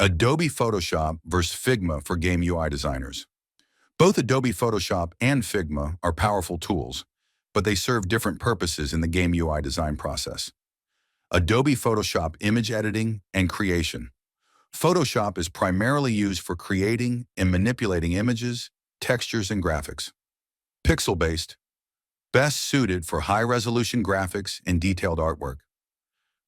Adobe Photoshop versus Figma for game UI designers. Both Adobe Photoshop and Figma are powerful tools, but they serve different purposes in the game UI design process. Adobe Photoshop image editing and creation. Photoshop is primarily used for creating and manipulating images, textures, and graphics. Pixel-based, best suited for high-resolution graphics and detailed artwork.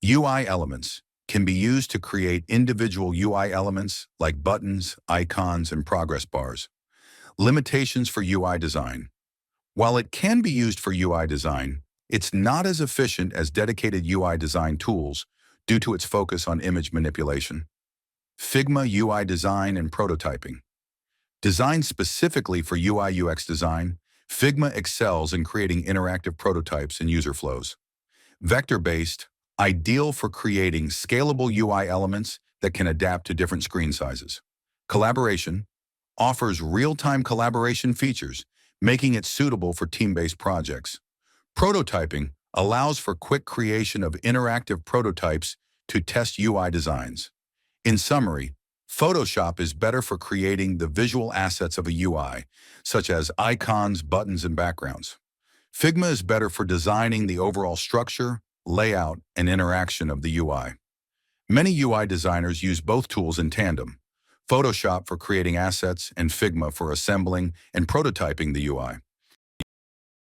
UI elements can be used to create individual UI elements like buttons, icons, and progress bars. Limitations for UI design. While it can be used for UI design, it's not as efficient as dedicated UI design tools due to its focus on image manipulation. Figma UI design and prototyping. Designed specifically for UI UX design, Figma excels in creating interactive prototypes and user flows. Vector-based, ideal for creating scalable UI elements that can adapt to different screen sizes. Collaboration offers real-time collaboration features, making it suitable for team-based projects. Prototyping allows for quick creation of interactive prototypes to test UI designs. In summary, Photoshop is better for creating the visual assets of a UI, such as icons, buttons, and backgrounds. Figma is better for designing the overall structure, layout, and interaction of the UI. Many UI designers use both tools in tandem, Photoshop for creating assets and Figma for assembling and prototyping the UI.